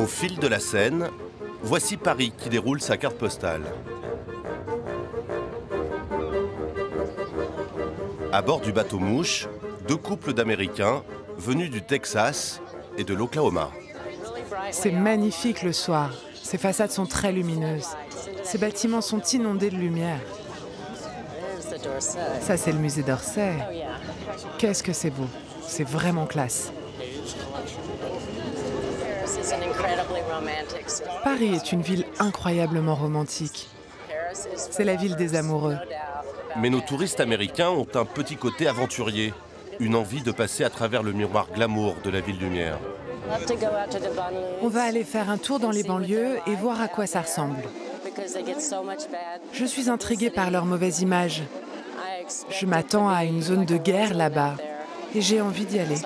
Au fil de la Seine, voici Paris qui déroule sa carte postale. À bord du bateau Mouche, deux couples d'Américains venus du Texas et de l'Oklahoma. C'est magnifique le soir. Ces façades sont très lumineuses. Ces bâtiments sont inondés de lumière. Ça, c'est le musée d'Orsay. Qu'est-ce que c'est beau. C'est vraiment classe. Paris est une ville incroyablement romantique. C'est la ville des amoureux. Mais nos touristes américains ont un petit côté aventurier, une envie de passer à travers le miroir glamour de la ville lumière. On va aller faire un tour dans les banlieues et voir à quoi ça ressemble. Je suis intriguée par leur mauvaise image. Je m'attends à une zone de guerre là-bas et j'ai envie d'y aller.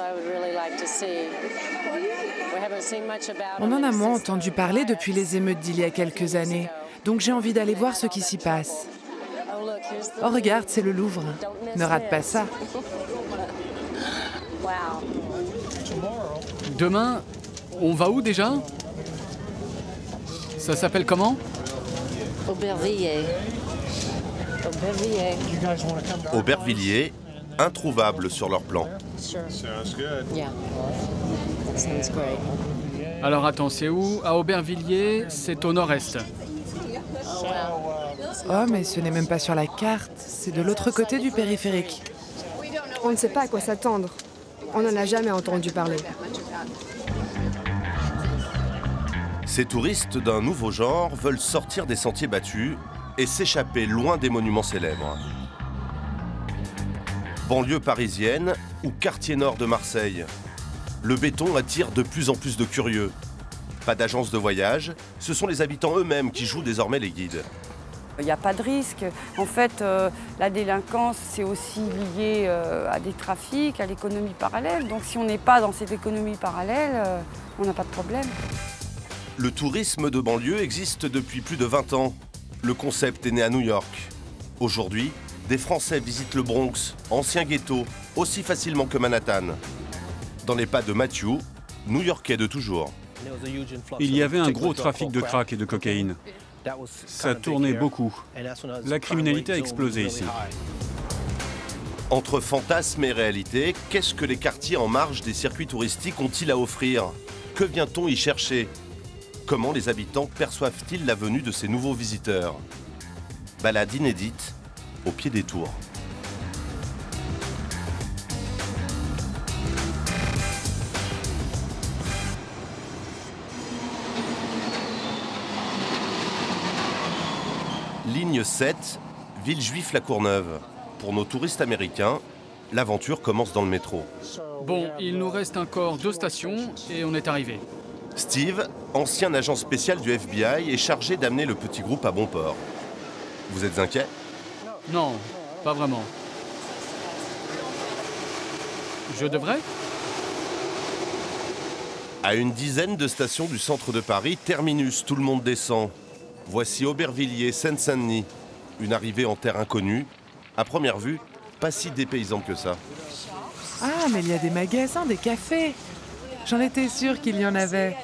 On en a moins entendu parler depuis les émeutes d'il y a quelques années, donc j'ai envie d'aller voir ce qui s'y passe. Oh regarde, c'est le Louvre. Ne rate pas ça. Demain, on va où déjà? Ça s'appelle comment? Aubervilliers. Aubervilliers. Aubervilliers, introuvables sur leur plan. Yeah. That sounds great. Alors attends, c'est où? À Aubervilliers, c'est au nord-est. Oh, mais ce n'est même pas sur la carte. C'est de l'autre côté du périphérique. On ne sait pas à quoi s'attendre. On n'en a jamais entendu parler. Ces touristes d'un nouveau genre veulent sortir des sentiers battus et s'échapper loin des monuments célèbres. Banlieue parisienne ou quartier nord de Marseille, le béton attire de plus en plus de curieux. Pas d'agence de voyage, ce sont les habitants eux-mêmes qui jouent désormais les guides. Il n'y a pas de risque. En fait, la délinquance, c'est aussi lié à des trafics, à l'économie parallèle. Donc si on n'est pas dans cette économie parallèle, on n'a pas de problème. Le tourisme de banlieue existe depuis plus de 20 ans. Le concept est né à New York. Aujourd'hui, des Français visitent le Bronx, ancien ghetto, aussi facilement que Manhattan. Dans les pas de Matthew, New-Yorkais de toujours. Il y avait un gros trafic de crack et de cocaïne. Ça tournait beaucoup. La criminalité a explosé ici. Entre fantasme et réalité, qu'est-ce que les quartiers en marge des circuits touristiques ont-ils à offrir? Que vient-on y chercher? Comment les habitants perçoivent-ils la venue de ces nouveaux visiteurs? Balade inédite au pied des tours. Ligne 7, Villejuif-la Courneuve. Pour nos touristes américains, l'aventure commence dans le métro. Bon, il nous reste encore 2 stations et on est arrivé. Steve, ancien agent spécial du FBI, est chargé d'amener le petit groupe à bon port. Vous êtes inquiet? Non, pas vraiment. Je devrais? À une dizaine de stations du centre de Paris, terminus, tout le monde descend. Voici Aubervilliers, Seine-Saint-Denis. Une arrivée en terre inconnue. À première vue, pas si dépaysante que ça. Ah, mais il y a des magasins, des cafés. J'en étais sûre qu'il y en avait.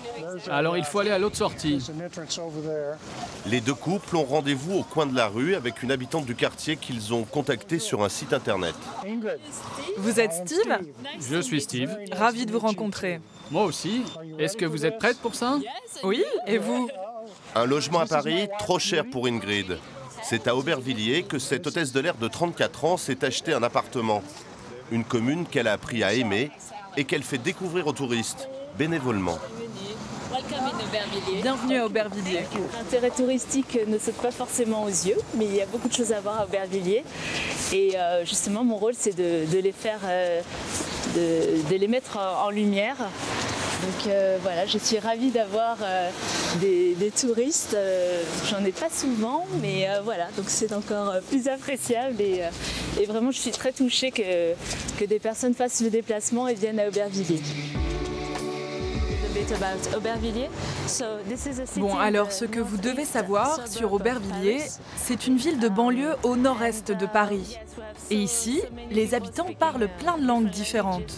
Alors il faut aller à l'autre sortie. Les deux couples ont rendez-vous au coin de la rue avec une habitante du quartier qu'ils ont contactée sur un site internet. Vous êtes Steve? Je suis Steve. Ravi de vous rencontrer. Moi aussi. Est-ce que vous êtes prête pour ça? Oui, et vous? Un logement à Paris, trop cher pour Ingrid. C'est à Aubervilliers que cette hôtesse de l'air de 34 ans s'est acheté un appartement. Une commune qu'elle a appris à aimer et qu'elle fait découvrir aux touristes, bénévolement. Bienvenue à Aubervilliers. L'intérêt touristique ne saute pas forcément aux yeux, mais il y a beaucoup de choses à voir à Aubervilliers. Et justement, mon rôle, c'est de les faire, de les mettre en lumière. Donc voilà, je suis ravie d'avoir des touristes. J'en ai pas souvent, mais voilà, donc c'est encore plus appréciable. Et vraiment, je suis très touchée que des personnes fassent le déplacement et viennent à Aubervilliers. Bon, alors ce que vous devez savoir sur Aubervilliers, c'est une ville de banlieue au nord-est de Paris. Et ici, les habitants parlent plein de langues différentes.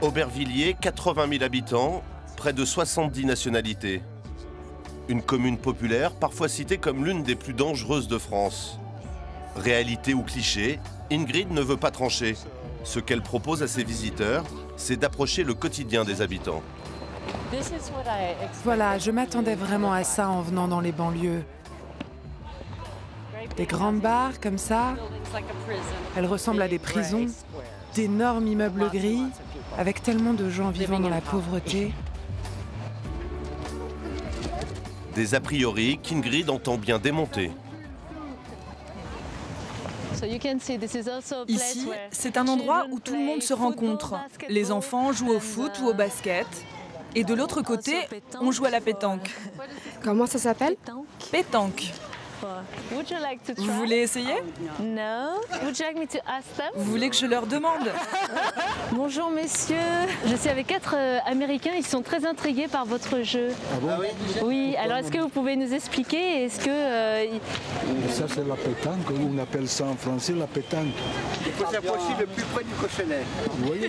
Aubervilliers, 80 000 habitants, près de 70 nationalités. Une commune populaire, parfois citée comme l'une des plus dangereuses de France. Réalité ou cliché, Ingrid ne veut pas trancher. Ce qu'elle propose à ses visiteurs, c'est d'approcher le quotidien des habitants. Voilà, je m'attendais vraiment à ça en venant dans les banlieues. Des grandes bars comme ça, elles ressemblent à des prisons, d'énormes immeubles gris, avec tellement de gens vivant dans la pauvreté. Des a priori qu'Ingrid entend bien démonter. Ici, c'est un endroit où tout le monde se rencontre. Les enfants jouent au foot ou au basket. Et de l'autre côté, on joue à la pétanque. Comment ça s'appelle? Pétanque. Vous voulez essayer? Vous voulez que je leur demande? Bonjour messieurs, je suis avec 4 Américains, ils sont très intrigués par votre jeu. Ah bon? Oui, alors est-ce que vous pouvez nous expliquer? Est-ce que ça c'est la pétanque, on appelle ça en français la pétanque. Il faut s'approcher le plus près du cochonnet. Vous voyez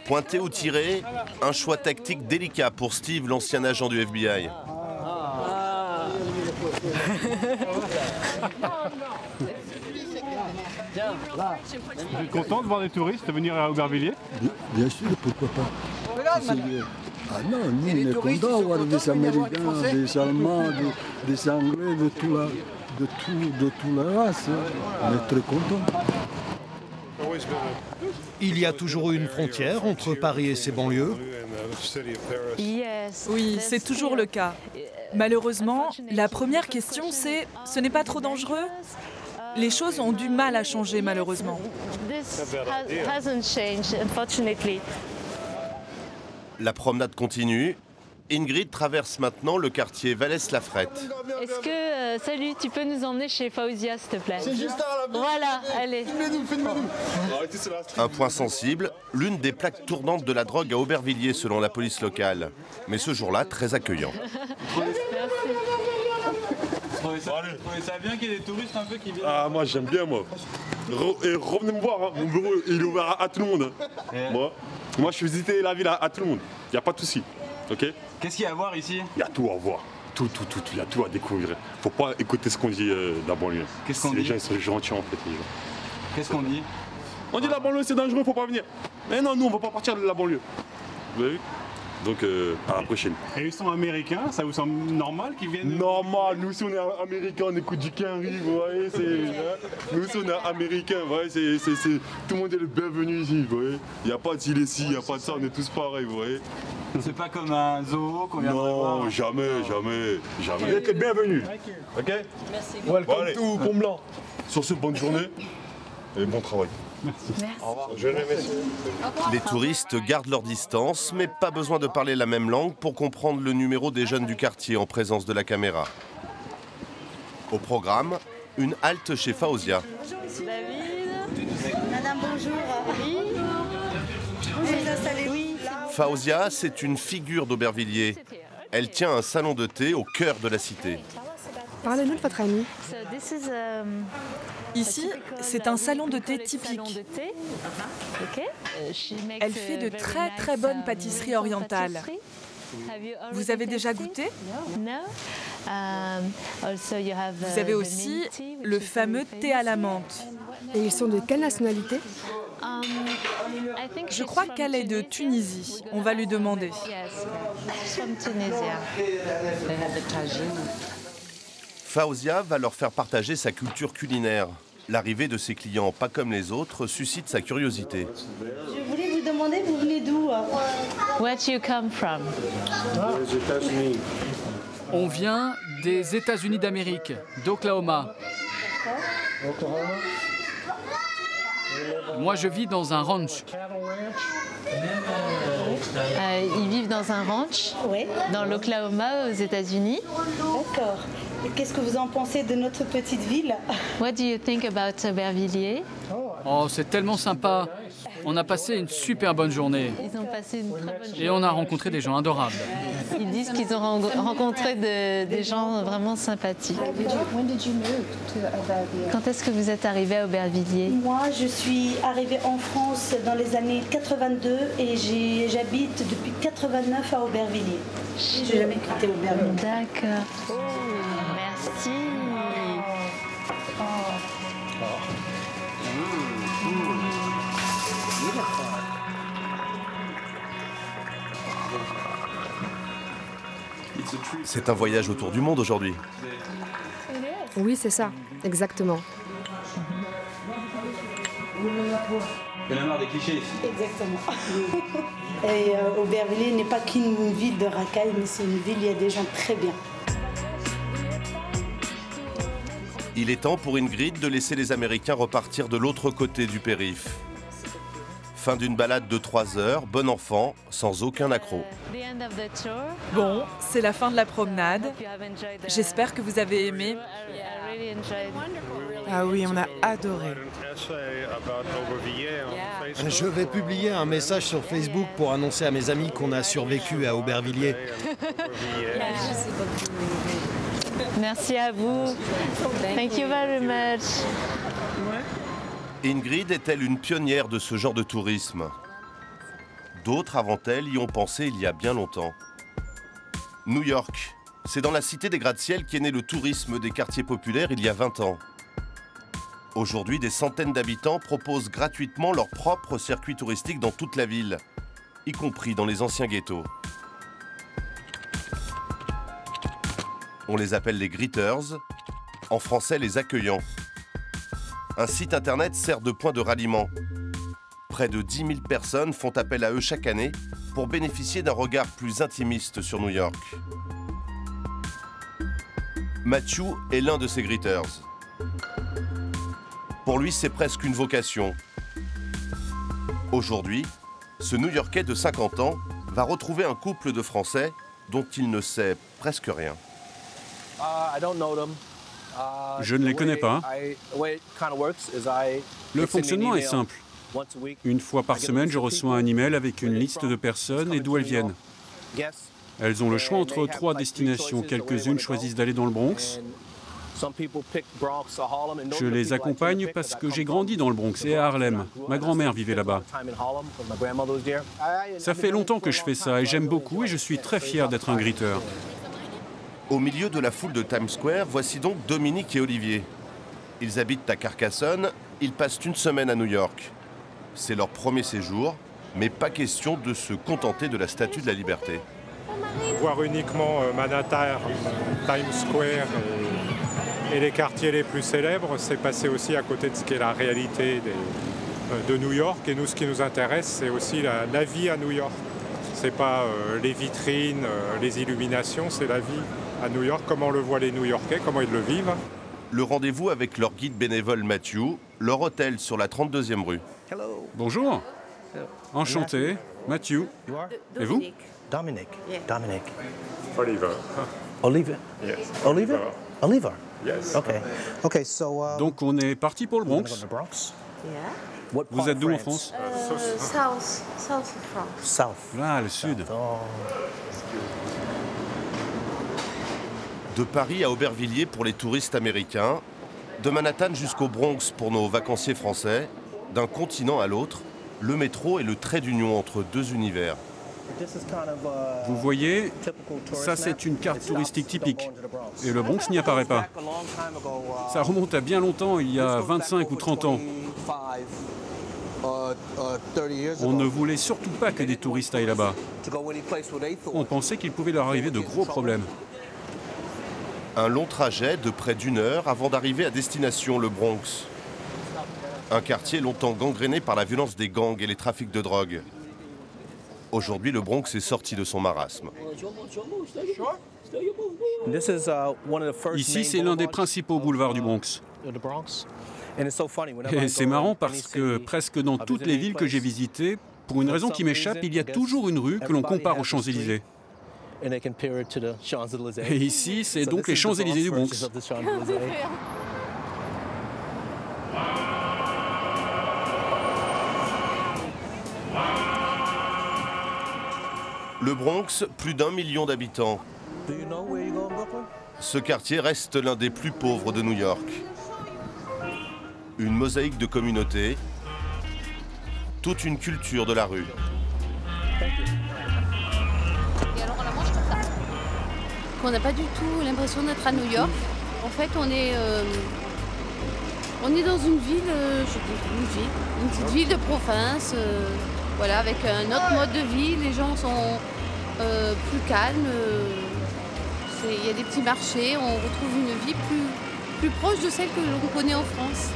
Pointer ou tirer, un choix tactique délicat pour Steve, l'ancien agent du FBI. Vous êtes content de voir des touristes venir à Aubervilliers? Bien sûr, pourquoi pas. Ah non, nous on est contents de voir des Américains, des Allemands, des Anglais, de toute la race. On est très contents. Il y a toujours eu une frontière entre Paris et ses banlieues. Oui, c'est toujours le cas. Malheureusement, la première question c'est « ce n'est pas trop dangereux ?» Les choses ont du mal à changer malheureusement. La promenade continue. Ingrid traverse maintenant le quartier Vallès-la-Frette. Est-ce que, salut, tu peux nous emmener chez Fauzia, s'il te plaît? C'est juste là, voilà, allez. Un point sensible, l'une des plaques tournantes de la drogue à Aubervilliers selon la police locale. Mais ce jour-là, très accueillant. Vous trouvez ça bien qu'il y ait des touristes un peu qui viennent? Ah, moi j'aime bien, moi. Et revenez me voir, hein. Mon bureau il est ouvert à tout le monde. Hein. Moi je fais visiter la ville à tout le monde. Il n'y a pas de souci. Ok? Qu'est-ce qu'il y a à voir ici? Il y a tout à voir. Tout. Il y a tout à découvrir. Faut pas écouter ce qu'on dit de la banlieue. Qu'est-ce qu'on dit? Les gens ils sont gentils en fait. Qu'est-ce qu'on dit? On dit la banlieue c'est dangereux, faut pas venir. Mais non, nous on va pas partir de la banlieue. Vous avez vu? Donc à la prochaine. Et ils sont américains, ça vous semble normal qu'ils viennent? Normal, nous aussi on est américains, on écoute du Henry, vous voyez, nous aussi on est américains, vous voyez, tout le monde est le bienvenu ici, vous voyez. Il n'y a pas de s'il est ci, il n'y a pas de ça, on est tous pareils, vous voyez. C'est pas comme un zoo qu'on vient de voir? Non, jamais. Vous êtes les bienvenus, ok? Merci. Welcome to Pont-Blanc. Sur ce, bonne journée et bon travail. Merci. Au revoir. Je vais les Les touristes gardent leur distance, mais pas besoin de parler la même langue pour comprendre le numéro des jeunes du quartier en présence de la caméra. Au programme, une halte chez Fauzia. Bonjour, David. Madame, bonjour. Oui. Vous vous installez où là? Fauzia, c'est une figure d'Aubervilliers. Elle tient un salon de thé au cœur de la cité. Parlez-nous de votre amie. Ici, c'est un salon de thé typique. Elle fait de très bonnes pâtisseries orientales. Vous avez déjà goûté? Vous avez aussi le fameux thé à la menthe. Et ils sont de quelle nationalité? Je crois qu'elle est de Tunisie. On va lui demander. Fauzia va leur faire partager sa culture culinaire. L'arrivée de ses clients, pas comme les autres, suscite sa curiosité. Je voulais vous demander, vous venez d'où? Where do you come from? Les États-Unis. On vient des États-Unis d'Amérique, d'Oklahoma. Moi, je vis dans un ranch. Ils vivent dans un ranch, dans l'Oklahoma, aux États-Unis. D'accord. Et qu'est-ce que vous en pensez de notre petite ville? What do you think about Aubervilliers? Oh, c'est tellement sympa. On a passé une super bonne journée. Ils ont passé une très bonne journée. Et on a rencontré des gens adorables. Ils disent qu'ils ont rencontré des gens vraiment sympathiques. Quand est-ce que vous êtes arrivé à Aubervilliers? Moi, je suis arrivée en France dans les années 82 et j'habite depuis 89 à Aubervilliers. Je n'ai jamais quitté Aubervilliers. D'accord. Merci. C'est un voyage autour du monde aujourd'hui. Oui, c'est ça, exactement. Il y en a marre des clichés ici. Exactement. Et Aubervilliers n'est pas qu'une ville de racailles, mais c'est une ville où il y a des gens très bien. Il est temps pour Ingrid de laisser les Américains repartir de l'autre côté du périph'. Fin d'une balade de 3 heures, bon enfant, sans aucun accroc. Bon, c'est la fin de la promenade. J'espère que vous avez aimé. Ah oui, on a adoré. Je vais publier un message sur Facebook pour annoncer à mes amis qu'on a survécu à Aubervilliers. Merci à vous. Thank you very much. Ingrid est-elle une pionnière de ce genre de tourisme? D'autres avant elle y ont pensé il y a bien longtemps. New York, c'est dans la cité des gratte-ciel qu'est né le tourisme des quartiers populaires il y a 20 ans. Aujourd'hui, des centaines d'habitants proposent gratuitement leur propre circuit touristique dans toute la ville, y compris dans les anciens ghettos. On les appelle les greeters, en français les accueillants. Un site internet sert de point de ralliement. Près de 10 000 personnes font appel à eux chaque année pour bénéficier d'un regard plus intimiste sur New York. Matthew est l'un de ces greeters. Pour lui, c'est presque une vocation. Aujourd'hui, ce New-Yorkais de 50 ans va retrouver un couple de Français dont il ne sait presque rien. Je ne les connais pas. Le fonctionnement est simple. Une fois par semaine, je reçois un email avec une liste de personnes et d'où elles viennent. Elles ont le choix entre 3 destinations. Quelques-unes choisissent d'aller dans le Bronx. Je les accompagne parce que j'ai grandi dans le Bronx et à Harlem. Ma grand-mère vivait là-bas. Ça fait longtemps que je fais ça et j'aime beaucoup et je suis très fier d'être un greeter. Au milieu de la foule de Times Square, voici donc Dominique et Olivier. Ils habitent à Carcassonne, ils passent une semaine à New York. C'est leur premier séjour, mais pas question de se contenter de la Statue de la Liberté. Voir uniquement Manhattan, Times Square et les quartiers les plus célèbres, c'est passer aussi à côté de ce qu'est la réalité de New York. Et nous, ce qui nous intéresse, c'est aussi la vie à New York. Ce n'est pas les vitrines, les illuminations, c'est la vie à New York, comment le voient les New-Yorkais, comment ils le vivent. Le rendez-vous avec leur guide bénévole Matthew, leur hôtel sur la 32e rue. Bonjour. Enchanté, Matthew. Et vous? Dominic. Dominic. Oliver. Oliver? Yes. Oliver? Oliver? Yes. Okay. Okay, so, Donc on est parti pour le Bronx. Vous êtes d'où en France? South of France. South. Là, le sud. De Paris à Aubervilliers pour les touristes américains, de Manhattan jusqu'au Bronx pour nos vacanciers français, d'un continent à l'autre, le métro est le trait d'union entre 2 univers. Vous voyez, ça c'est une carte touristique typique. Et le Bronx n'y apparaît pas. Ça remonte à bien longtemps, il y a 25 ou 30 ans. On ne voulait surtout pas que des touristes aillent là-bas. On pensait qu'il pouvait leur arriver de gros problèmes. Un long trajet de près d'1 heure avant d'arriver à destination, le Bronx. Un quartier longtemps gangréné par la violence des gangs et les trafics de drogue. Aujourd'hui, le Bronx est sorti de son marasme. Ici, c'est l'un des principaux boulevards du Bronx. Et c'est marrant parce que presque dans toutes les villes que j'ai visitées, pour une raison qui m'échappe, il y a toujours une rue que l'on compare aux Champs-Élysées. Et ici, c'est donc les Champs-Élysées du Bronx. Le Bronx, plus d'1 million d'habitants. Ce quartier reste l'un des plus pauvres de New York. Une mosaïque de communautés, toute une culture de la rue. On n'a pas du tout l'impression d'être à New York. En fait, on est dans une ville, une petite ville de province, voilà, avec un autre mode de vie. Les gens sont plus calmes. Il y a des petits marchés, on retrouve une vie plus proche de celle que l'on connaît en France.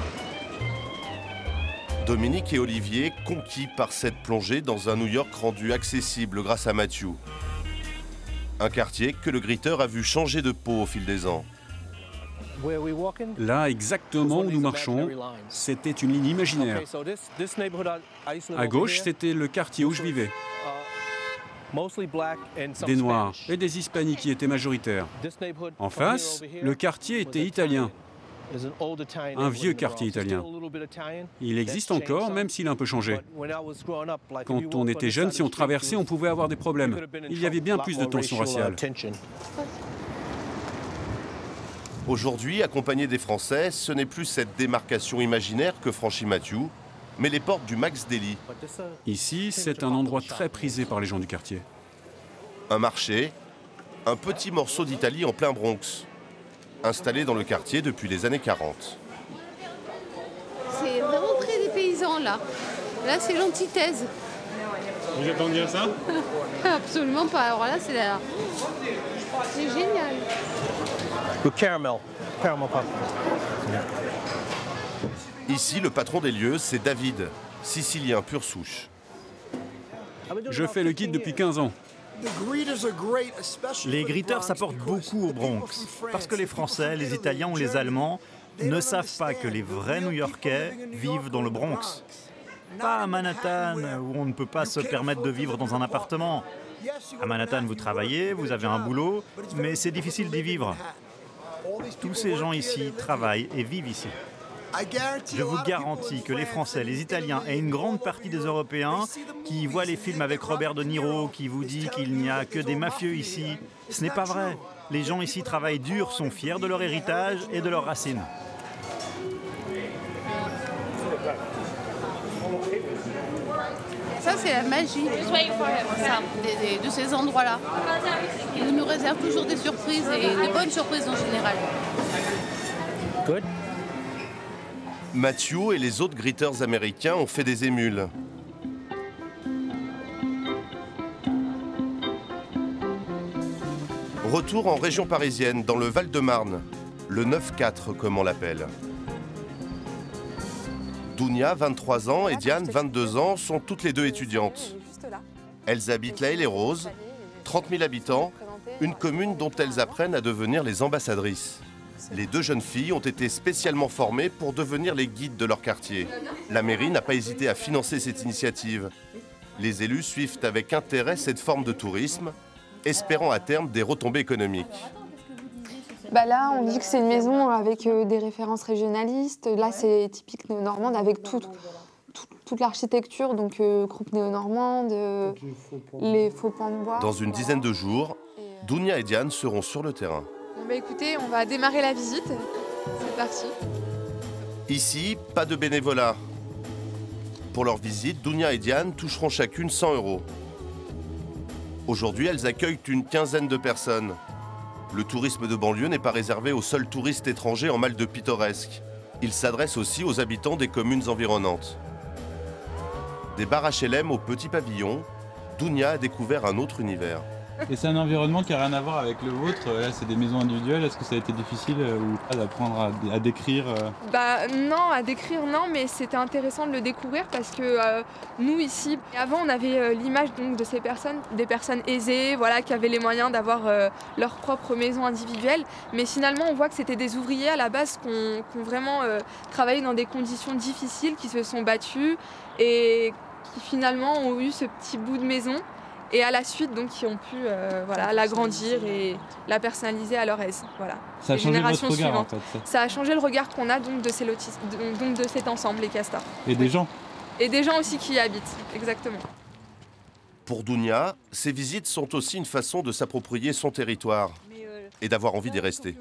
Dominique et Olivier, conquis par cette plongée dans un New York rendu accessible grâce à Matthew. Un quartier que le Gritter a vu changer de peau au fil des ans. Là, exactement où nous marchons, c'était une ligne imaginaire. À gauche, c'était le quartier où je vivais. Des Noirs et des Hispaniques qui étaient majoritaires. En face, le quartier était italien. Un vieux quartier italien. Il existe encore, même s'il a un peu changé. Quand on était jeune, si on traversait, on pouvait avoir des problèmes. Il y avait bien plus de tensions raciales. Aujourd'hui, accompagné des Français, ce n'est plus cette démarcation imaginaire que franchit Matthew, mais les portes du Max Deli. Ici, c'est un endroit très prisé par les gens du quartier. Un marché, un petit morceau d'Italie en plein Bronx, installé dans le quartier depuis les années 40. C'est vraiment très dépaysant là. Là, c'est l'antithèse. Vous attendiez à ça? Absolument pas. Alors là, c'est génial. Le caramel pop. Ici, le patron des lieux, c'est David, sicilien pure souche. Je fais le guide depuis 15 ans. Les greeters apportent beaucoup au Bronx, parce que les Français, les Italiens ou les Allemands ne savent pas que les vrais New-Yorkais vivent dans le Bronx. Pas à Manhattan, où on ne peut pas se permettre de vivre dans un appartement. À Manhattan, vous travaillez, vous avez un boulot, mais c'est difficile d'y vivre. Tous ces gens ici travaillent et vivent ici. Je vous garantis que les Français, les Italiens et une grande partie des Européens qui voient les films avec Robert De Niro, qui vous dit qu'il n'y a que des mafieux ici, ce n'est pas vrai. Les gens ici travaillent dur, sont fiers de leur héritage et de leurs racines. Ça, c'est la magie de ces endroits-là. Ils nous réservent toujours des surprises et des bonnes surprises en général. Good. Matthew et les autres greeters américains ont fait des émules. Retour en région parisienne, dans le Val-de-Marne, le 9-4 comme on l'appelle. Dounia, 23 ans, et Diane, 22 ans, sont toutes les deux étudiantes. Elles habitent La Haye-les-Roses, 30 000 habitants, une commune dont elles apprennent à devenir les ambassadrices. Les deux jeunes filles ont été spécialement formées pour devenir les guides de leur quartier. La mairie n'a pas hésité à financer cette initiative. Les élus suivent avec intérêt cette forme de tourisme, espérant à terme des retombées économiques. Là, on dit que c'est une maison avec des références régionalistes. Là, c'est typique néo-normande avec toute l'architecture, donc croupe néo-normande, les faux pans de bois. Dans une dizaine de jours, Dounia et Diane seront sur le terrain. Écoutez, on va démarrer la visite. C'est parti. Ici, pas de bénévolat. Pour leur visite, Dounia et Diane toucheront chacune 100 €. Aujourd'hui, elles accueillent une quinzaine de personnes. Le tourisme de banlieue n'est pas réservé aux seuls touristes étrangers en mal de pittoresque. Il s'adresse aussi aux habitants des communes environnantes. Des bars HLM au petit pavillon, Dounia a découvert un autre univers. Et c'est un environnement qui n'a rien à voir avec le vôtre. Là, c'est des maisons individuelles. Est-ce que ça a été difficile ou pas d'apprendre à décrire Non, à décrire non, mais c'était intéressant de le découvrir parce que nous ici, avant on avait l'image donc de ces personnes, des personnes aisées, voilà, qui avaient les moyens d'avoir leur propre maison individuelle. Mais finalement, on voit que c'était des ouvriers à la base qui ont vraiment travaillé dans des conditions difficiles, qui se sont battus et qui finalement ont eu ce petit bout de maison. Et à la suite, donc, qui ont pu l'agrandir et la personnaliser à leur aise. Voilà. Ça a changé votre regard, en fait. Ça a changé le regard qu'on a donc, de cet ensemble, les castors. Et des gens. Et des gens aussi qui y habitent, exactement. Pour Dounia, ces visites sont aussi une façon de s'approprier son territoire et d'avoir envie d'y rester.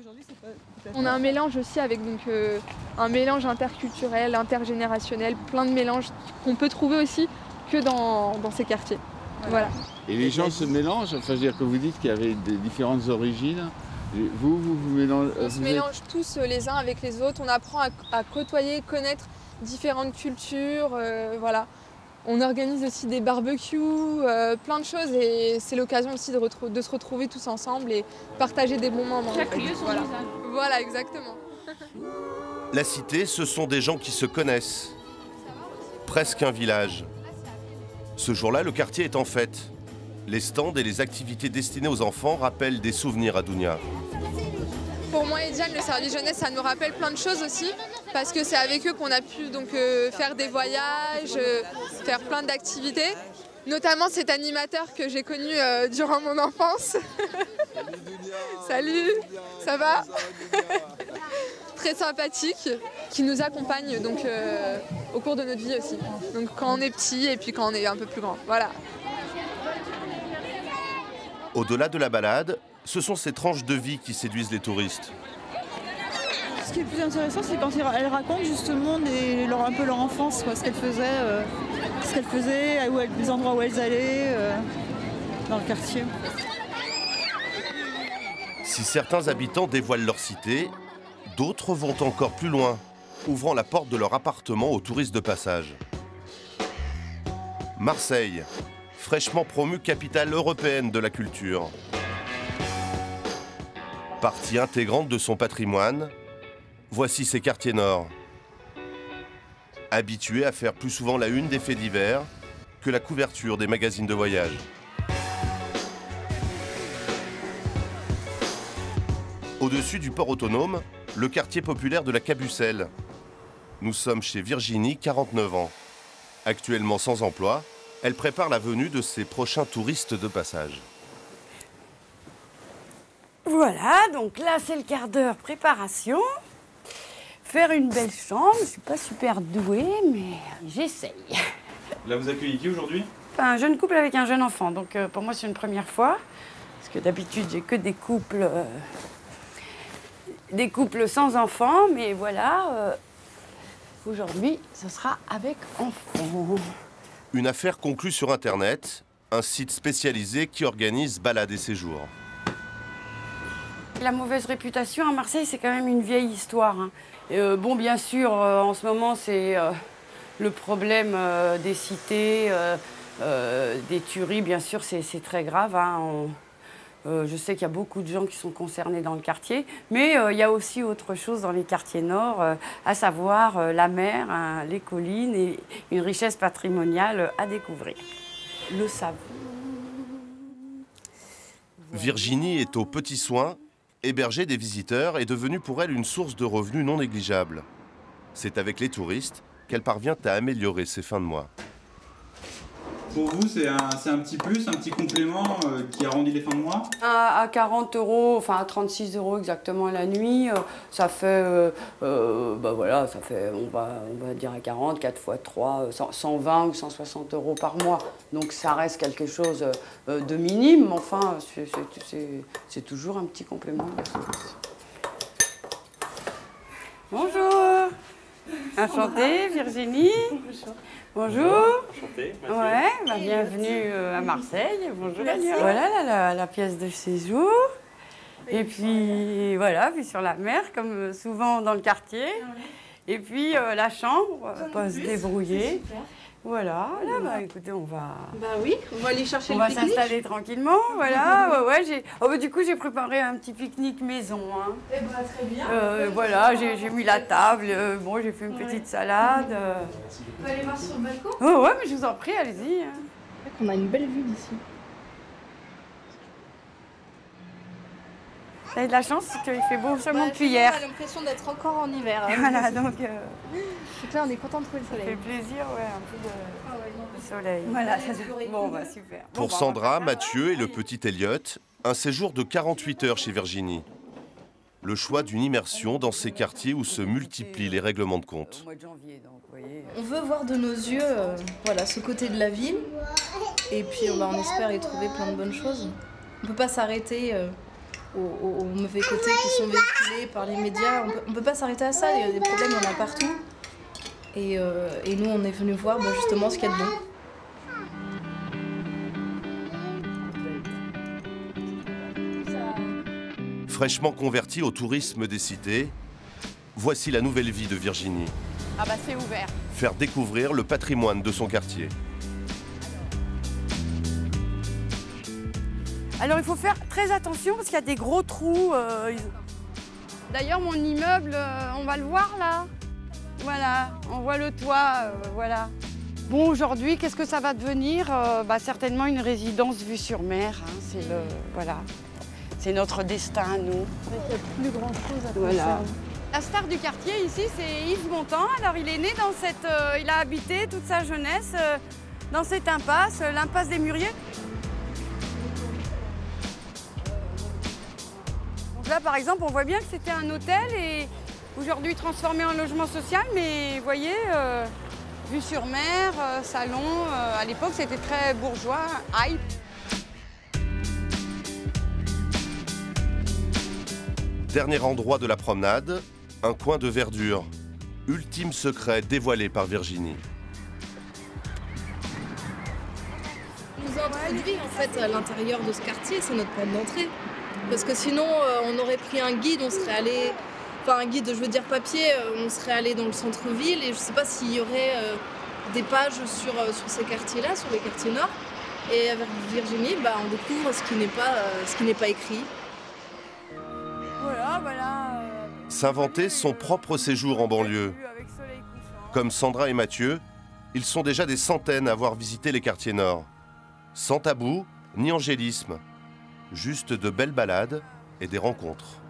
On a un mélange aussi avec un mélange interculturel, intergénérationnel, plein de mélanges qu'on peut trouver aussi que dans ces quartiers. Voilà. Et les gens se mélangent, enfin, je veux dire que vous dites qu'il y avait des différentes origines. Vous mélangez. On se mélange tous les uns avec les autres, on apprend à côtoyer, connaître différentes cultures, voilà. On organise aussi des barbecues, plein de choses et c'est l'occasion aussi de se retrouver tous ensemble et partager des bons moments. Chaque lieu son visage. Voilà, exactement. La cité, ce sont des gens qui se connaissent. Presque un village. Ce jour-là, le quartier est en fête. Les stands et les activités destinées aux enfants rappellent des souvenirs à Dounia. Pour moi et Diane, le service jeunesse, ça nous rappelle plein de choses aussi, parce que c'est avec eux qu'on a pu faire des voyages, faire plein d'activités, notamment cet animateur que j'ai connu durant mon enfance. Salut, ça va? Très sympathique, qui nous accompagne au cours de notre vie aussi. Donc quand on est petit et puis quand on est un peu plus grand. Voilà. Au-delà de la balade, ce sont ces tranches de vie qui séduisent les touristes. Ce qui est le plus intéressant, c'est quand elles racontent justement un peu leur enfance, quoi, ce qu'elles faisaient, les endroits où elles allaient, dans le quartier. Si certains habitants dévoilent leur cité, d'autres vont encore plus loin, ouvrant la porte de leur appartement aux touristes de passage. Marseille, fraîchement promue capitale européenne de la culture. Partie intégrante de son patrimoine, voici ses quartiers nord. Habitués à faire plus souvent la une des faits divers que la couverture des magazines de voyage. Au-dessus du port autonome, le quartier populaire de la Cabucelle. Nous sommes chez Virginie, 49 ans. Actuellement sans emploi, elle prépare la venue de ses prochains touristes de passage. Voilà, donc là c'est le quart d'heure préparation. Faire une belle chambre, je ne suis pas super douée, mais j'essaye. Là vous accueillez qui aujourd'hui? Un jeune couple avec un jeune enfant, donc pour moi c'est une première fois. Parce que d'habitude j'ai que des couples sans enfants, mais voilà, aujourd'hui ce sera avec enfants. Une affaire conclue sur Internet, un site spécialisé qui organise balades et séjours. La mauvaise réputation à Marseille, c'est quand même une vieille histoire. Bon, bien sûr, en ce moment, c'est le problème des cités, des tueries, bien sûr, c'est très grave. Je sais qu'il y a beaucoup de gens qui sont concernés dans le quartier, mais il y a aussi autre chose dans les quartiers nord, à savoir la mer, les collines et une richesse patrimoniale à découvrir. Le savon. Virginie est aux petits soins. Héberger des visiteurs est devenu pour elle une source de revenus non négligeable. C'est avec les touristes qu'elle parvient à améliorer ses fins de mois. Pour vous, c'est un petit plus, un petit complément qui arrondit les fins de mois? À 40 €, enfin à 36 € exactement la nuit, ça fait, voilà, ça fait, on va dire à 40, 4 x 3, 120 ou 160 € par mois. Donc ça reste quelque chose de minime, mais enfin, c'est toujours un petit complément. Bonjour. Enchantée, Virginie. Bonjour. Enchanté, ouais, bienvenue à Marseille. Bonjour. Merci. Voilà la pièce de séjour. Et puis voilà, vue sur la mer, comme souvent dans le quartier. Et puis la chambre, on va se débrouiller. Voilà, là, écoutez, on va... oui, on va aller chercher le pique-nique. On va s'installer tranquillement, voilà. Du coup, j'ai préparé un petit pique-nique maison. Hein. Eh ben, très bien. Voilà, j'ai mis la table, bon, j'ai fait une petite salade. On peut aller voir sur le balcon? Oh, ouais, mais je vous en prie, allez-y. On a une belle vue d'ici. Vous avez de la chance, c'est qu'il fait beau seulement depuis hier. On a l'impression d'être encore en hiver. Hein, voilà, donc... Donc là, on est content de trouver le soleil. Ça fait plaisir, ouais, un peu de soleil. Voilà, bon, super. Pour Sandra, Mathieu et le petit Elliot, un séjour de 48 heures chez Virginie. Le choix d'une immersion dans ces quartiers où se multiplient les règlements de compte. On veut voir de nos yeux voilà, ce côté de la ville Et puis on espère y trouver plein de bonnes choses. On ne peut pas s'arrêter aux mauvais côtés qui sont véhiculés par les médias. On ne peut pas s'arrêter à ça, il y a des problèmes, il y en a partout. Et nous, on est venus voir justement ce qu'il y a de bon. Fraîchement convertie au tourisme des cités, voici la nouvelle vie de Virginie. Ah bah c'est ouvert. Faire découvrir le patrimoine de son quartier. Alors il faut faire très attention parce qu'il y a des gros trous. D'ailleurs mon immeuble, on va le voir là. Voilà, on voit le toit, voilà. Bon aujourd'hui, qu'est-ce que ça va devenir? Certainement une résidence vue sur mer. Hein, c'est voilà. C'est notre destin à nous. Il n'y a plus grand chose à voilà. faire. La star du quartier ici, c'est Yves Montand. Alors il est né dans cette, il a habité toute sa jeunesse dans cette impasse, l'impasse des Mûriers. Donc là par exemple, on voit bien que c'était un hôtel et aujourd'hui transformé en logement social, mais vous voyez, vue sur mer, salon, à l'époque c'était très bourgeois, hype. Dernier endroit de la promenade, un coin de verdure. Ultime secret dévoilé par Virginie. On nous a introduit en fait à l'intérieur de ce quartier, c'est notre porte d'entrée. Parce que sinon, on aurait pris un guide, on serait allé, enfin un guide, je veux dire papier, on serait allé dans le centre-ville et je ne sais pas s'il y aurait des pages sur ces quartiers-là, sur les quartiers nord. Et avec Virginie, on découvre ce qui n'est pas écrit. Voilà. S'inventer son propre séjour en banlieue. Comme Sandra et Mathieu, ils sont déjà des centaines à avoir visité les quartiers nord. Sans tabou, ni angélisme. Juste de belles balades et des rencontres.